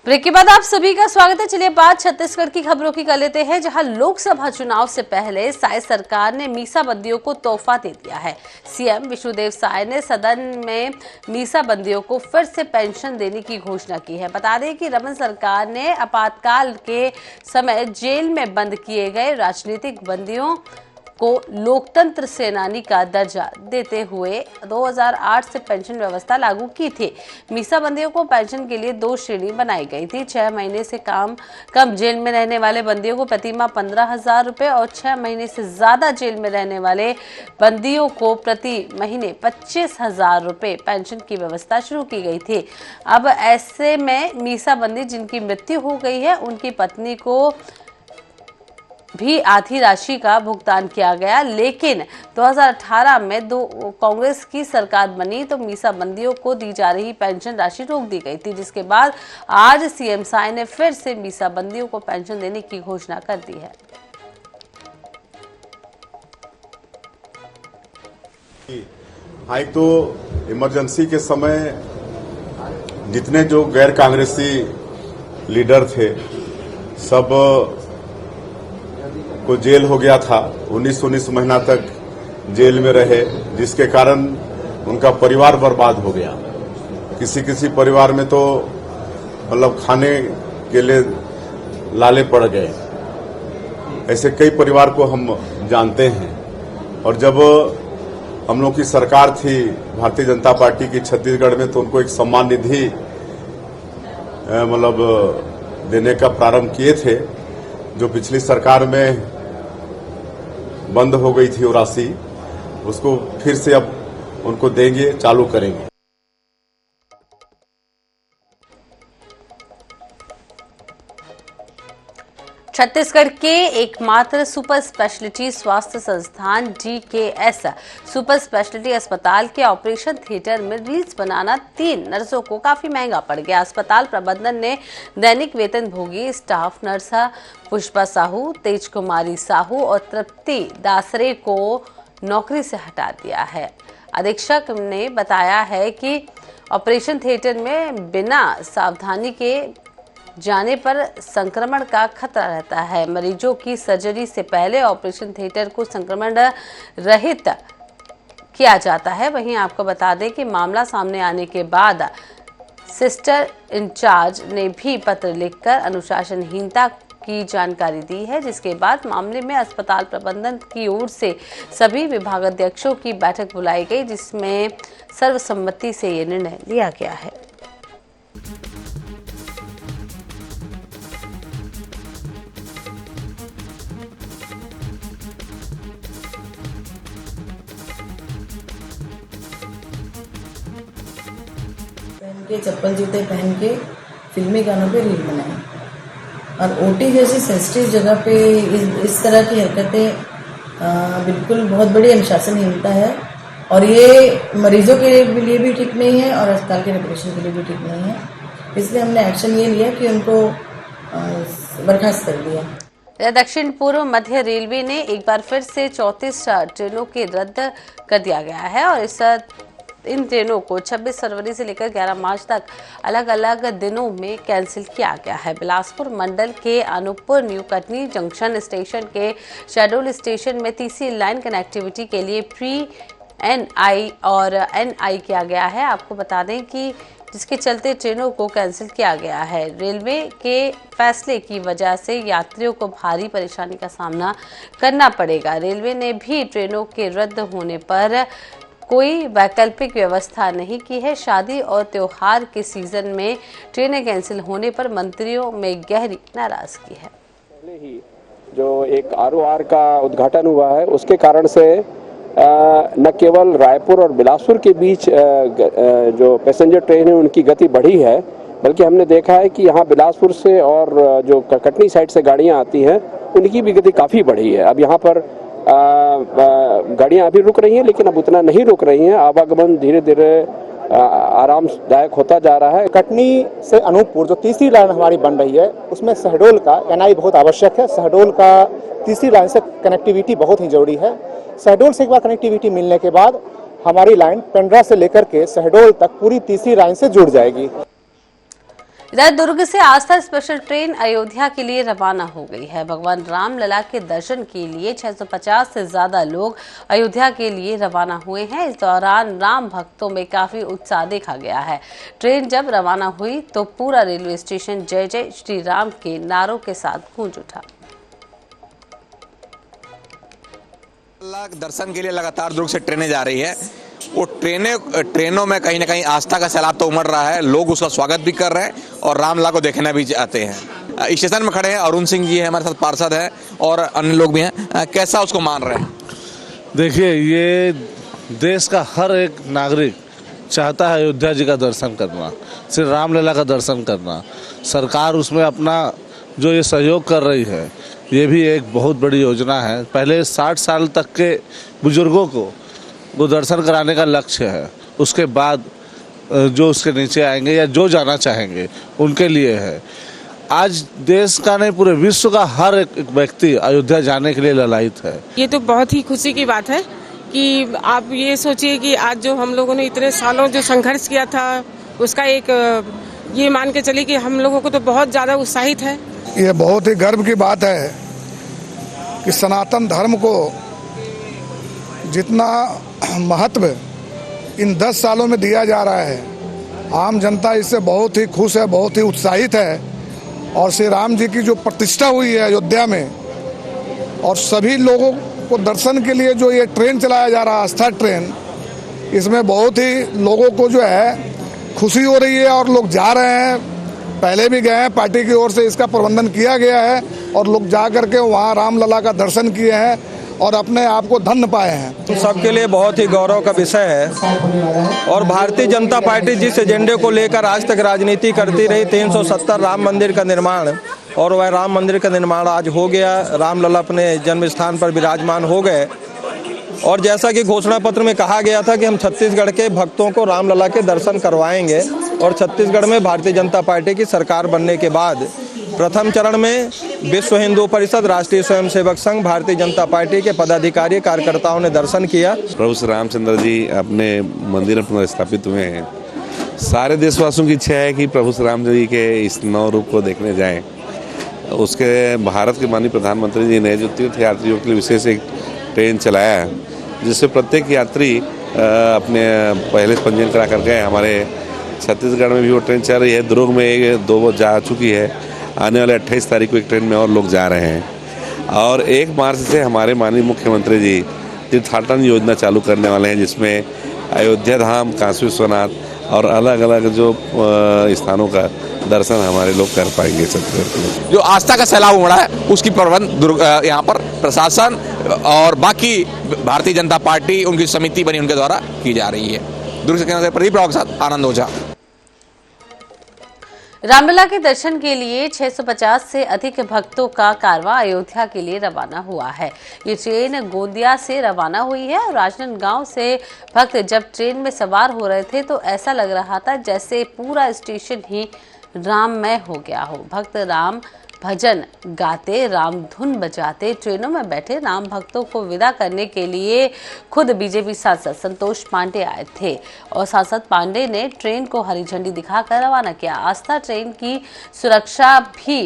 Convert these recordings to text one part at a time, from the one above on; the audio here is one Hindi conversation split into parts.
ब्रेक के बाद आप सभी का स्वागत है। चलिए बात छत्तीसगढ़ की खबरों की कर लेते हैं, जहां लोकसभा चुनाव से पहले साय सरकार ने मीसाबंदियों को तोहफा दे दिया है। सीएम विष्णुदेव साय ने सदन में मीसाबंदियों को फिर से पेंशन देने की घोषणा की है। बता दें कि रमन सरकार ने आपातकाल के समय जेल में बंद किए गए राजनीतिक बंदियों को लोकतंत्र सेनानी का दर्जा देते हुए 2008 से पेंशन व्यवस्था लागू की थी। मीसाबंदियों को पेंशन के लिए 2 श्रेणी बनाई गई थी। 6 महीने से कम जेल में रहने वाले बंदियों को प्रतिमाह 15,000 रुपए और 6 महीने से ज्यादा जेल में रहने वाले बंदियों को प्रति महीने 25,000 रुपए पेंशन की व्यवस्था शुरू की गई थी। अब ऐसे में मीसाबंदी जिनकी मृत्यु हो गई है, उनकी पत्नी को भी आधी राशि का भुगतान किया गया। लेकिन 2018 में कांग्रेस की सरकार बनी तो मीसाबंदियों को दी जा रही पेंशन राशि रोक दी गई थी, जिसके बाद आज सीएम साय ने फिर से मीसाबंदियों को पेंशन देने की घोषणा कर दी है। हाँ, एक तो इमरजेंसी के समय जितने जो गैर कांग्रेसी लीडर थे सब को जेल हो गया था। 19 महीना तक जेल में रहे, जिसके कारण उनका परिवार बर्बाद हो गया। किसी परिवार में तो मतलब खाने के लिए लाले पड़ गए। ऐसे कई परिवार को हम जानते हैं। और जब हम लोग की सरकार थी भारतीय जनता पार्टी की छत्तीसगढ़ में, तो उनको एक सम्मान निधि मतलब देने का प्रारंभ किए थे, जो पिछली सरकार में बंद हो गई थी। वो राशि उसको फिर से अब उनको देंगे, चालू करेंगे। छत्तीसगढ़ के एकमात्र सुपर स्पेशलिटी स्वास्थ्य संस्थान DKS सुपर स्पेशलिटी अस्पताल के ऑपरेशन थिएटर में रील्स बनाना 3 नर्सों को काफी महंगा पड़ गया। अस्पताल प्रबंधन ने दैनिक वेतन भोगी स्टाफ नर्स पुष्पा साहू, तेज कुमारी साहू और तृप्ति दासरे को नौकरी से हटा दिया है। अधीक्षक ने बताया है कि ऑपरेशन थिएटर में बिना सावधानी के जाने पर संक्रमण का खतरा रहता है। मरीजों की सर्जरी से पहले ऑपरेशन थिएटर को संक्रमण रहित किया जाता है। वहीं आपको बता दें कि मामला सामने आने के बाद सिस्टर इंचार्ज ने भी पत्र लिखकर अनुशासनहीनता की जानकारी दी है, जिसके बाद मामले में अस्पताल प्रबंधन की ओर से सभी विभागाध्यक्षों की बैठक बुलाई गई, जिसमें सर्वसम्मति से ये निर्णय लिया गया है। के चप्पल जूते पहन के फिल्मी गानों पे रील बनाए और ओटी जैसी सेंसिटिव जगह पे इस तरह की हरकतें बिल्कुल बहुत बड़ी अनुशासनहीनता है और ये मरीजों के लिए भी ठीक नहीं है और अस्पताल के रेपुटेशन के लिए भी ठीक नहीं है। इसलिए हमने एक्शन ये लिया कि उनको बर्खास्त कर दिया। दक्षिण पूर्व मध्य रेलवे ने एक बार फिर से 34 ट्रेनों के रद्द कर दिया गया है और इन ट्रेनों को 26 फरवरी से लेकर 11 मार्च तक अलग अलग दिनों में कैंसिल किया गया है। बिलासपुर मंडल के Anuppur new Katni junction station के शहडोल स्टेशन में तीसरी लाइन कनेक्टिविटी के लिए प्री NI और NI किया गया है। आपको बता दें कि जिसके चलते ट्रेनों को कैंसिल किया गया है। रेलवे के फैसले की वजह से यात्रियों को भारी परेशानी का सामना करना पड़ेगा। रेलवे ने भी ट्रेनों के रद्द होने पर कोई वैकल्पिक व्यवस्था नहीं की है। शादी और त्योहार के सीजन में ट्रेनें कैंसिल होने पर मंत्रियों में गहरी नाराजगी है। पहले ही जो एक ROR का उद्घाटन हुआ है, उसके कारण से न केवल रायपुर और बिलासपुर के बीच जो पैसेंजर ट्रेन है उनकी गति बढ़ी है, बल्कि हमने देखा है कि यहाँ बिलासपुर से और जो कटनी साइड से गाड़ियाँ आती हैं उनकी भी गति काफ़ी बढ़ी है। अब यहाँ पर गाड़ियां अभी रुक रही हैं, लेकिन अब उतना नहीं रुक रही हैं। आवागमन धीरे धीरे आरामदायक होता जा रहा है। कटनी से अनूपपुर जो तीसरी लाइन हमारी बन रही है, उसमें शहडोल का NI बहुत आवश्यक है। शहडोल का तीसरी लाइन से कनेक्टिविटी बहुत ही जरूरी है। शहडोल से एक बार कनेक्टिविटी मिलने के बाद हमारी लाइन पेंड्रा से लेकर के शहडोल तक पूरी तीसरी लाइन से जुड़ जाएगी। इधर दुर्ग से आस्था स्पेशल ट्रेन अयोध्या के लिए रवाना हो गई है। भगवान रामलला के दर्शन के लिए 650 से ज्यादा लोग अयोध्या के लिए रवाना हुए हैं। इस दौरान राम भक्तों में काफी उत्साह देखा गया है। ट्रेन जब रवाना हुई तो पूरा रेलवे स्टेशन जय जय श्री राम के नारों के साथ गूंज उठा। दर्शन के लिए लगातार दुर्ग से ट्रेनें जा रही है। वो ट्रेनों में कहीं ना कहीं आस्था का सैलाब तो उमड़ रहा है। लोग उसका स्वागत भी कर रहे हैं और रामलला को देखना भी चाहते हैं। स्टेशन में खड़े हैं अरुण सिंह जी हैं, हमारे साथ पार्षद हैं और अन्य लोग भी हैं। कैसा उसको मान रहे हैं? देखिए, ये देश का हर एक नागरिक चाहता है अयोध्या जी का दर्शन करना, श्री रामलला का दर्शन करना। सरकार उसमें अपना जो ये सहयोग कर रही है, ये भी एक बहुत बड़ी योजना है। पहले 60 साल तक के बुजुर्गों को वो दर्शन कराने का लक्ष्य है। उसके बाद जो उसके नीचे आएंगे या जो जाना चाहेंगे उनके लिए है। आज देश का नहीं, पूरे विश्व का हर एक व्यक्ति अयोध्या जाने के लिए ललायित है। ये तो बहुत ही खुशी की बात है कि आप ये सोचिए कि आज जो हम लोगों ने इतने सालों जो संघर्ष किया था उसका एक ये मान के चलिए कि हम लोगों को तो बहुत ज़्यादा उत्साहित है। ये बहुत ही गर्व की बात है कि सनातन धर्म को जितना महत्व इन 10 सालों में दिया जा रहा है, आम जनता इससे बहुत ही खुश है, बहुत ही उत्साहित है। और श्री राम जी की जो प्रतिष्ठा हुई है अयोध्या में, और सभी लोगों को दर्शन के लिए जो ये ट्रेन चलाया जा रहा है, आस्था ट्रेन, इसमें बहुत ही लोगों को जो है खुशी हो रही है और लोग जा रहे हैं। पहले भी गए हैं, पार्टी की ओर से इसका प्रबंधन किया गया है और लोग जा करके वहाँ रामलला का दर्शन किए हैं और अपने आप को धन्य पाए हैं। तो सबके लिए बहुत ही गौरव का विषय है। और भारतीय जनता पार्टी जिस एजेंडे को लेकर आज तक राजनीति करती रही, 370 राम मंदिर का निर्माण, और वह राम मंदिर का निर्माण आज हो गया। रामलला अपने जन्म स्थान पर विराजमान हो गए। और जैसा कि घोषणा पत्र में कहा गया था कि हम छत्तीसगढ़ के भक्तों को रामलला के दर्शन करवाएंगे, और छत्तीसगढ़ में भारतीय जनता पार्टी की सरकार बनने के बाद प्रथम चरण में विश्व हिंदू परिषद, राष्ट्रीय स्वयंसेवक संघ, भारतीय जनता पार्टी के पदाधिकारी कार्यकर्ताओं ने दर्शन किया। प्रभु श्री रामचंद्र जी अपने मंदिर में स्थापित हुए हैं। सारे देशवासियों की इच्छा है कि प्रभु श्री राम जी के इस नव रूप को देखने जाएं। उसके भारत के माननीय प्रधानमंत्री जी ने जो तीर्थ यात्रियों के लिए विशेष एक ट्रेन चलाया है, जिससे प्रत्येक यात्री अपने पहले पंजीयन करा कर गए। हमारे छत्तीसगढ़ में भी वो ट्रेन चल रही है। दुर्ग में 2 जा चुकी है। आने वाले 28 तारीख को एक ट्रेन में और लोग जा रहे हैं। और 1 मार्च से हमारे माननीय मुख्यमंत्री जी तीर्थाटन योजना चालू करने वाले हैं, जिसमें अयोध्या धाम, काशी विश्वनाथ और अलग अलग जो स्थानों का दर्शन हमारे लोग कर पाएंगे। छत्तीसगढ़ जो आस्था का सैलाब उमड़ा है उसकी प्रबंध यहाँ पर प्रशासन और बाकी भारतीय जनता पार्टी, उनकी समिति बनी, उनके द्वारा की जा रही है। दुर्ग से प्रदीप राव के साथ आनंद ओझा। रामलला के दर्शन के लिए 650 से अधिक भक्तों का कारवां अयोध्या के लिए रवाना हुआ है। ये ट्रेन गोंदिया से रवाना हुई है और राजनांदगांव से भक्त जब ट्रेन में सवार हो रहे थे तो ऐसा लग रहा था जैसे पूरा स्टेशन ही राममय हो गया हो। भक्त राम भजन गाते, राम धुन बजाते ट्रेनों में बैठे राम भक्तों को विदा करने के लिए खुद बीजेपी सांसद संतोष पांडे आए थे और सांसद पांडे ने ट्रेन को हरी झंडी दिखाकर रवाना किया। आस्था ट्रेन की सुरक्षा भी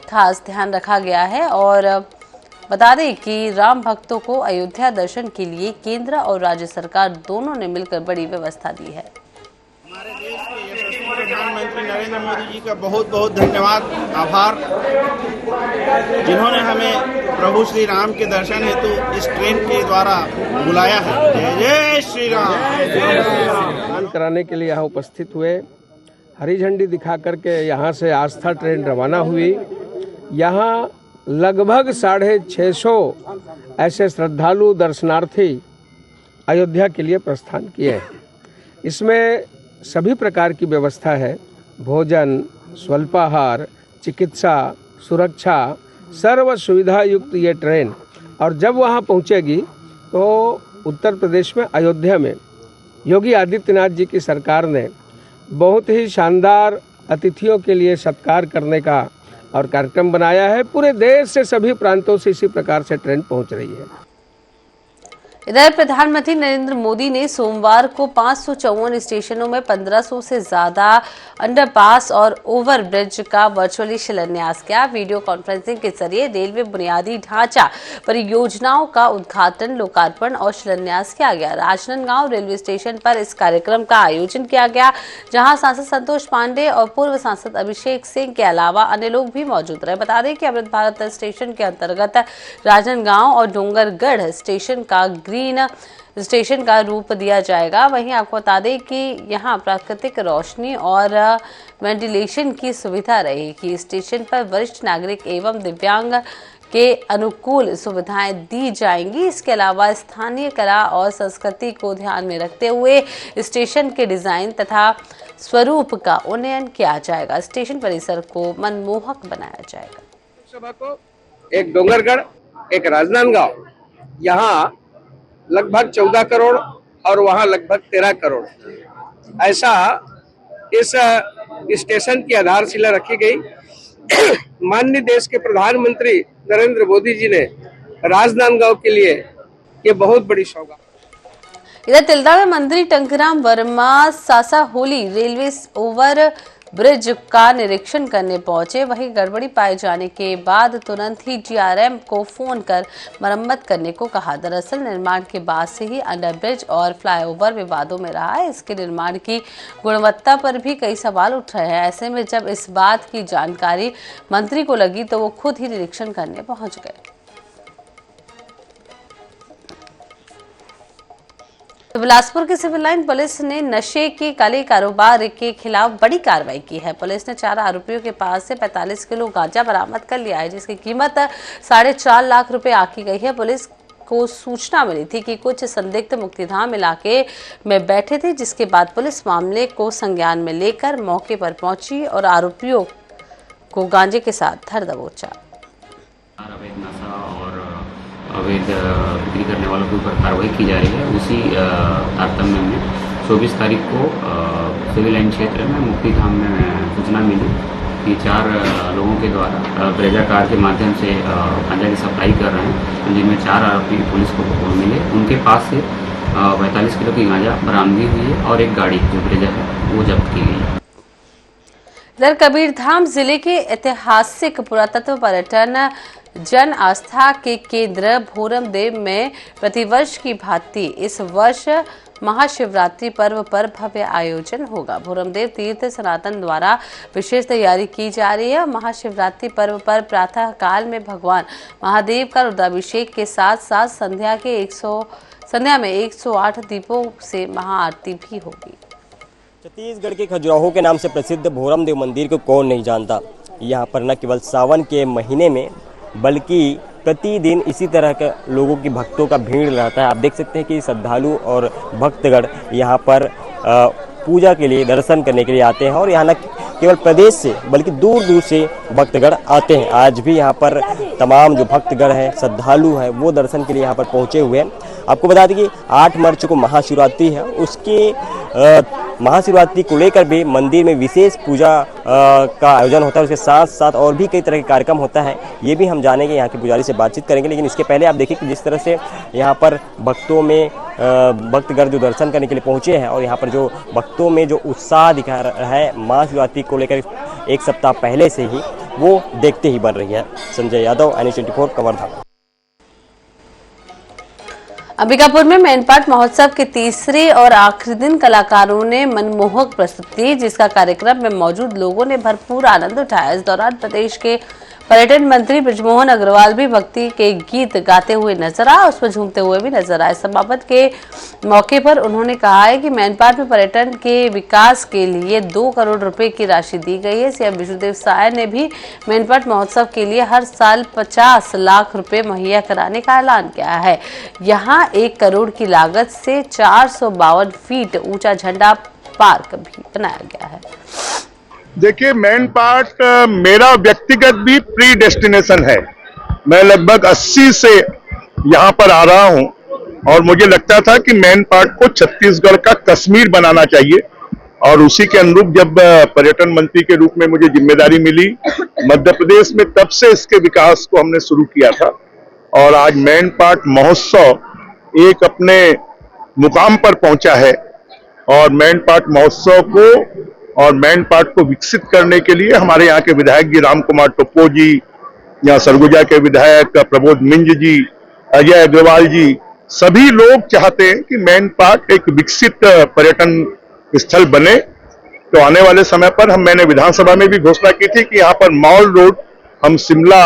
खास ध्यान रखा गया है और बता दें कि राम भक्तों को अयोध्या दर्शन के लिए केंद्र और राज्य सरकार दोनों ने मिलकर बड़ी व्यवस्था दी है। हमारे देश के यशस्वी प्रधानमंत्री नरेंद्र मोदी जी का बहुत बहुत धन्यवाद, आभार, जिन्होंने हमें प्रभु श्री राम के दर्शन हेतु इस ट्रेन के द्वारा बुलाया है। जय जय श्री राम कराने के लिए यहाँ उपस्थित हुए। हरी झंडी दिखा करके यहाँ से आस्था ट्रेन रवाना हुई। यहाँ लगभग 650 ऐसे श्रद्धालु दर्शनार्थी अयोध्या के लिए प्रस्थान किए हैं। इसमें सभी प्रकार की व्यवस्था है, भोजन, स्वल्पाहार, चिकित्सा, सुरक्षा, सर्व सुविधा युक्त ये ट्रेन। और जब वहाँ पहुँचेगी तो उत्तर प्रदेश में अयोध्या में योगी आदित्यनाथ जी की सरकार ने बहुत ही शानदार अतिथियों के लिए सत्कार करने का और कार्यक्रम बनाया है। पूरे देश से सभी प्रांतों से इसी प्रकार से ट्रेन पहुँच रही है। इधर प्रधानमंत्री नरेंद्र मोदी ने सोमवार को 554 स्टेशनों में 1500 से ज्यादा अंडरपास और ओवरब्रिज का वर्चुअली शिलान्यास किया। वीडियो कॉन्फ्रेंसिंग के जरिए रेलवे बुनियादी ढांचा परियोजनाओं का उद्घाटन, लोकार्पण और शिलान्यास किया गया। राजनांदगांव रेलवे स्टेशन पर इस कार्यक्रम का आयोजन किया गया, जहां सांसद संतोष पांडे और पूर्व सांसद अभिषेक सिंह के अलावा अन्य लोग भी मौजूद रहे। बता दें कि अमृत भारत स्टेशन के अंतर्गत राजनांदगांव और डोंगरगढ़ स्टेशन का ग्रीन स्टेशन का रूप दिया जाएगा। वहीं आपको बता दें कि यहां प्राकृतिक रोशनी और वेंटिलेशन की सुविधा रहेगी। स्टेशन पर वरिष्ठ नागरिक एवं दिव्यांग के अनुकूल सुविधाएं दी जाएंगी। इसके अलावा स्थानीय कला और संस्कृति को ध्यान में रखते हुए स्टेशन के डिजाइन तथा स्वरूप का उन्नयन किया जाएगा। स्टेशन परिसर को मनमोहक बनाया जाएगा। लोकसभा को एक डोंगरगढ़, एक राजनांदगांव, यहाँ लगभग 14 करोड़ और वहाँ लगभग 13 करोड़, ऐसा इस स्टेशन की आधारशिला रखी गई। माननीय देश के प्रधानमंत्री नरेंद्र मोदी जी ने राजनांदगांव के लिए ये बहुत बड़ी सौगात। इधर तिल्दा में मंत्री Tankaram Verma Sasaholi railway over bridge का निरीक्षण करने पहुंचे। वहीं गड़बड़ी पाए जाने के बाद तुरंत ही डीआरएम को फोन कर मरम्मत करने को कहा। दरअसल निर्माण के बाद से ही अंडरब्रिज और फ्लाईओवर विवादों में रहा है। इसके निर्माण की गुणवत्ता पर भी कई सवाल उठ रहे हैं। ऐसे में जब इस बात की जानकारी मंत्री को लगी तो वो खुद ही निरीक्षण करने पहुंच गए। बिलासपुर की सिविल लाइन पुलिस ने नशे के काले कारोबार के खिलाफ बड़ी कार्रवाई की है। पुलिस ने 4 आरोपियों के पास से 45 किलो गांजा बरामद कर लिया है, जिसकी कीमत 4.5 लाख रुपए आकी गई है। पुलिस को सूचना मिली थी कि कुछ संदिग्ध मुक्तिधाम इलाके में बैठे थे, जिसके बाद पुलिस मामले को संज्ञान में लेकर मौके पर पहुंची और आरोपियों को गांजे के साथ धर दबोचा। अवैध बिक्री करने वालों के ऊपर कार्रवाई की जा रही है। उसी तारतम्य में 24 तारीख को सिविल लाइन क्षेत्र में मुक्तिधाम में सूचना मिली कि 4 लोगों के द्वारा ब्रेजा कार के माध्यम से गांजा की सप्लाई कर रहे हैं, जिनमें 4 आरोपी पुलिस को मिले। उनके पास से 45 किलो की गांजा बरामदगी हुई है और एक गाड़ी जो ब्रेजा है वो जब्त की गई है। इधर कबीरधाम जिले के ऐतिहासिक पुरातत्व पर्यटन जन आस्था के केंद्र भोरमदेव में प्रतिवर्ष की भांति इस वर्ष महाशिवरात्रि पर्व पर भव्य आयोजन होगा। भोरमदेव तीर्थ सनातन द्वारा विशेष तैयारी की जा रही है। महाशिवरात्रि पर्व पर प्रातः काल में भगवान महादेव का रुद्राभिषेक के साथ साथ संध्या में 108 दीपों से महाआरती भी होगी। छत्तीसगढ़ के खजुराहो के नाम से प्रसिद्ध भोरमदेव मंदिर को कौन नहीं जानता। यहाँ पर न केवल सावन के महीने में बल्कि प्रतिदिन इसी तरह के लोगों की भक्तों का भीड़ रहता है। आप देख सकते हैं कि श्रद्धालु और भक्तगण यहाँ पर पूजा के लिए, दर्शन करने के लिए आते हैं और यहाँ न केवल प्रदेश से बल्कि दूर दूर से भक्तगण आते हैं। आज भी यहाँ पर तमाम जो भक्तगण हैं, श्रद्धालु हैं, वो दर्शन के लिए यहाँ पर पहुँचे हुए हैं। आपको बता दें कि 8 मार्च को महाशिवरात्रि है। उसके महाशिवरात्रि को लेकर भी मंदिर में विशेष पूजा का आयोजन होता है। उसके साथ साथ और भी कई तरह के कार्यक्रम होता है। ये भी हम जानेंगे, यहाँ के पुजारी से बातचीत करेंगे। लेकिन इसके पहले आप देखिए कि जिस तरह से यहाँ पर भक्तों में भक्तगण जो दर्शन करने के लिए पहुँचे हैं और यहाँ पर जो भक्तों में जो उत्साह दिखा रहा है महाशिवरात्रि को लेकर 1 सप्ताह पहले से ही, वो देखते ही बन रही है। संजय यादव, NH24 कवर्धा। अंबिकापुर में मैनपाट महोत्सव के तीसरे और आखिरी दिन कलाकारों ने मनमोहक प्रस्तुति दी, जिसका कार्यक्रम में मौजूद लोगों ने भरपूर आनंद उठाया। इस दौरान प्रदेश के पर्यटन मंत्री बृजमोहन अग्रवाल भी भक्ति के गीत गाते हुए नजर आए, उस पर झूमते हुए भी नजर आए। समापन के मौके पर उन्होंने कहा है कि मैनपाट में पर्यटन के विकास के लिए 2 करोड़ रुपए की राशि दी गई है। सीएम विष्णुदेव साय ने भी मैनपाट महोत्सव के लिए हर साल 50 लाख रुपए मुहैया कराने का ऐलान किया है। यहाँ 1 करोड़ की लागत से 452 फीट ऊंचा झंडा पार्क भी बनाया गया है। देखिए, मैनपाट मेरा व्यक्तिगत भी प्री डेस्टिनेशन है। मैं लगभग 80 से यहाँ पर आ रहा हूँ और मुझे लगता था कि मैनपाट को छत्तीसगढ़ का कश्मीर बनाना चाहिए और उसी के अनुरूप जब पर्यटन मंत्री के रूप में मुझे जिम्मेदारी मिली मध्य प्रदेश में, तब से इसके विकास को हमने शुरू किया था और आज मैनपाट महोत्सव एक अपने मुकाम पर पहुंचा है और मैन पाट महोत्सव को और मैन पाट को विकसित करने के लिए हमारे यहाँ के विधायक जी राम कुमार टोप्पो जी, यहाँ सरगुजा के विधायक प्रबोध मिंज जी, अजय अग्रवाल जी, सभी लोग चाहते हैं कि मैन पाट एक विकसित पर्यटन स्थल बने। तो आने वाले समय पर मैंने विधानसभा में भी घोषणा की थी कि यहाँ पर मॉल रोड हम शिमला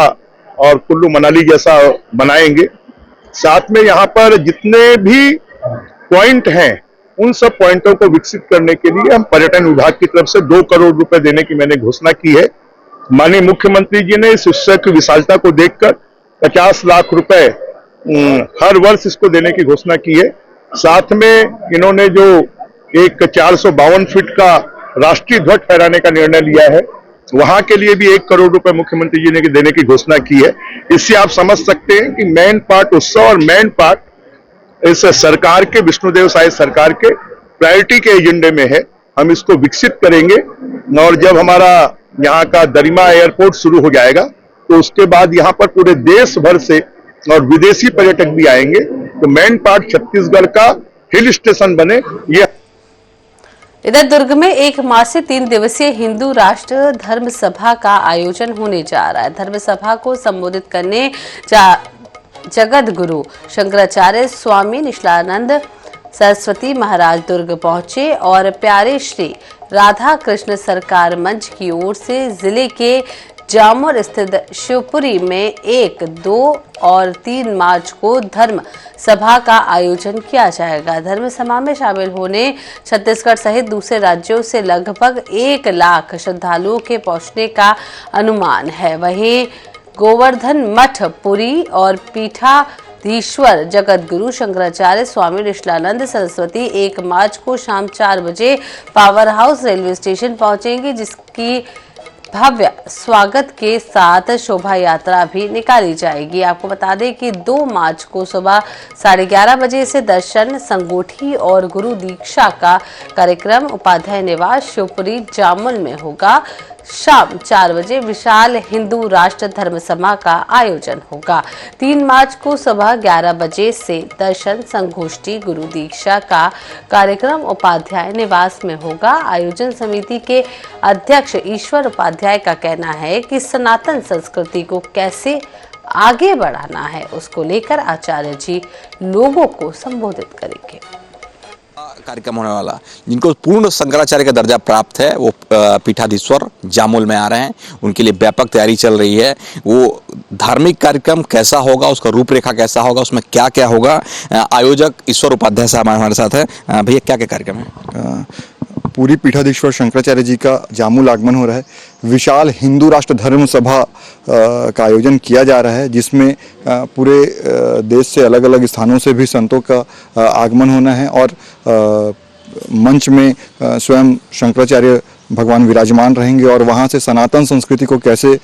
और कुल्लू मनाली जैसा बनाएंगे। साथ में यहाँ पर जितने भी पॉइंट हैं उन सब पॉइंटों को विकसित करने के लिए हम पर्यटन विभाग की तरफ से 2 करोड़ रुपए देने की मैंने घोषणा की है। माननीय मुख्यमंत्री जी ने इस उत्सव की विशालता को देखकर 50 लाख रुपए हर वर्ष इसको देने की घोषणा की है। साथ में इन्होंने जो एक 452 फीट का राष्ट्रीय ध्वज फहराने का निर्णय लिया है, वहां के लिए भी 1 करोड़ रुपए मुख्यमंत्री जी ने देने की घोषणा की है। इससे आप समझ सकते हैं कि मैन पाट उत्सव और मैन पाट इस सरकार के, विष्णुदेव साय सरकार के प्रायोरिटी के एजेंडे में है। हम इसको विकसित करेंगे और जब हमारा यहाँ का दरिमा एयरपोर्ट शुरू हो जाएगा तो उसके बाद यहाँ पर पूरे देश भर से और विदेशी पर्यटक भी आएंगे। तो मैन पाट छत्तीसगढ़ का हिल स्टेशन बने, ये। इधर दुर्ग में 1 मार्च से 3 दिवसीय हिंदू राष्ट्र धर्म सभा का आयोजन होने जा रहा है। धर्म सभा को संबोधित करने जगत गुरु शंकराचार्य स्वामी निष्ठानंद सरस्वती महाराज दुर्ग पहुंचे और प्यारे श्री राधा कृष्ण सरकार मंच की ओर से जिले के जामुर स्थित शिवपुरी में 1, 2 और 3 मार्च को धर्म सभा का आयोजन किया जाएगा। धर्म सभा में शामिल होने छत्तीसगढ़ सहित दूसरे राज्यों से लगभग 1 लाख श्रद्धालुओं के पहुंचने का अनुमान है। वहीं गोवर्धन मठ पुरी और पीठाधीश्वर जगत गुरु शंकराचार्य स्वामी निष्ठानंद सरस्वती 1 मार्च को शाम 4 बजे पावर हाउस रेलवे स्टेशन पहुंचेंगे, जिसकी भव्य स्वागत के साथ शोभा यात्रा भी निकाली जाएगी। आपको बता दें कि 2 मार्च को सुबह 11:30 बजे से दर्शन, संगोठी और गुरु दीक्षा का कार्यक्रम उपाध्याय निवास शिवपुरी जामुल में होगा। शाम 4 बजे विशाल हिंदू राष्ट्र धर्म सभा का आयोजन होगा। 3 मार्च को सुबह 11 बजे से दर्शन, संगोष्ठी, गुरु दीक्षा का कार्यक्रम उपाध्याय निवास में होगा। आयोजन समिति के अध्यक्ष ईश्वर उपाध्याय का कहना है कि सनातन संस्कृति को कैसे आगे बढ़ाना है, उसको लेकर आचार्य जी लोगों को संबोधित करेंगे। कार्यक्रम होने वाला, जिनको पूर्ण शंकराचार्य का दर्जा प्राप्त है, वो पीठाधीश्वर जामुल में आ रहे हैं। उनके लिए व्यापक तैयारी चल रही है। वो धार्मिक कार्यक्रम कैसा होगा, उसका रूपरेखा कैसा होगा, उसमें क्या क्या होगा, आयोजक ईश्वर उपाध्याय साहब हमारे साथ है। भैया, क्या क्या कार्यक्रम है? पूरी पीठाधीश्वर शंकराचार्य जी का जामुल आगमन हो रहा है। विशाल हिंदू राष्ट्र धर्म सभा का आयोजन किया जा रहा है, जिसमें पूरे देश से अलग अलग स्थानों से भी संतों का आगमन होना है और मंच में स्वयं शंकराचार्य भगवान विराजमान रहेंगे और वहाँ से सनातन संस्कृति को कैसे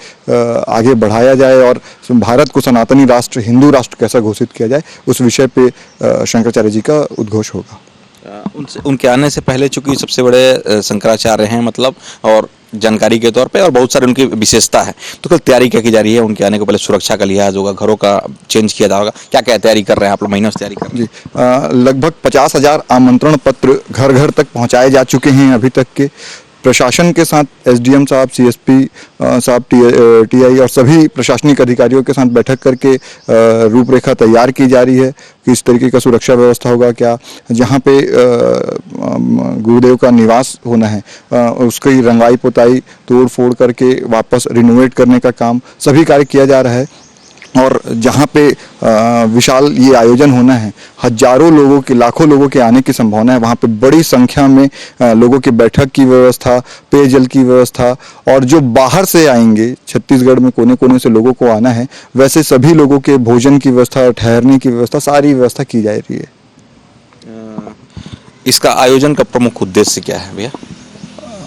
आगे बढ़ाया जाए और भारत को सनातनी राष्ट्र, हिंदू राष्ट्र कैसा घोषित किया जाए, उस विषय पे शंकराचार्य जी का उद्घोष होगा। उनके आने से पहले चूंकि सबसे बड़े शंकराचार्य हैं, मतलब, और जानकारी के तौर पे और बहुत सारी उनकी विशेषता है, तो कल तैयारी क्या की जा रही है? उनके आने को पहले सुरक्षा का लिहाज होगा, घरों का चेंज किया जाएगा, क्या क्या तैयारी कर रहे हैं आप लोग? महीनों से तैयारी कर रहे हैं जी। लगभग 50,000 आमंत्रण पत्र घर घर तक पहुंचाए जा चुके हैं अभी तक के। प्रशासन के साथ एसडीएम साहब, सीएसपी साहब, टीआई और सभी प्रशासनिक अधिकारियों के साथ बैठक करके रूपरेखा तैयार की जा रही है। किस तरीके का सुरक्षा व्यवस्था होगा, क्या जहाँ पे गुरुदेव का निवास होना है उसकी रंगाई पुताई, तोड़ फोड़ करके वापस रिनोवेट करने का काम, सभी कार्य किया जा रहा है। और जहाँ पे विशाल ये आयोजन होना है, हजारों लोगों के, लाखों लोगों के आने की संभावना है। वहाँ पे बड़ी संख्या में लोगों की बैठक की व्यवस्था, पेयजल की व्यवस्था, और जो बाहर से आएंगे, छत्तीसगढ़ में कोने कोने से लोगों को आना है, वैसे सभी लोगों के भोजन की व्यवस्था, ठहरने की व्यवस्था, सारी व्यवस्था की जा रही है। इसका आयोजन का प्रमुख उद्देश्य क्या है भैया?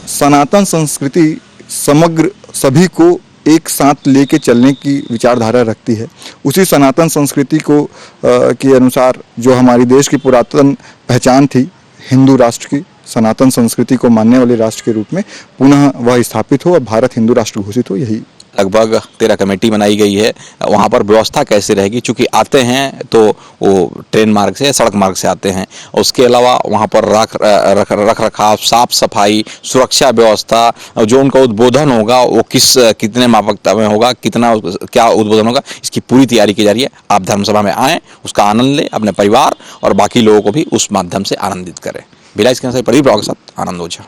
सनातन संस्कृति समग्र सभी को एक साथ लेके चलने की विचारधारा रखती है। उसी सनातन संस्कृति को के अनुसार जो हमारी देश की पुरातन पहचान थी हिंदू राष्ट्र की, सनातन संस्कृति को मानने वाले राष्ट्र के रूप में पुनः वह स्थापित हो और भारत हिंदू राष्ट्र घोषित हो, यही लगभग 13 कमेटी बनाई गई है। वहाँ पर व्यवस्था कैसे रहेगी, चूँकि आते हैं तो वो ट्रेन मार्ग से, सड़क मार्ग से आते हैं। उसके अलावा वहाँ पर रख रखाव, साफ सफाई, सुरक्षा व्यवस्था, जो उनका उद्बोधन होगा वो कितने मापकता में होगा, कितना क्या उद्बोधन होगा, इसकी पूरी तैयारी की जा रही है। आप धर्मसभा में आएँ, उसका आनंद लें, अपने परिवार और बाकी लोगों को भी उस माध्यम से आनंदित करें। भिलाई के प्रदीप राव के साथ आनंद ओझा।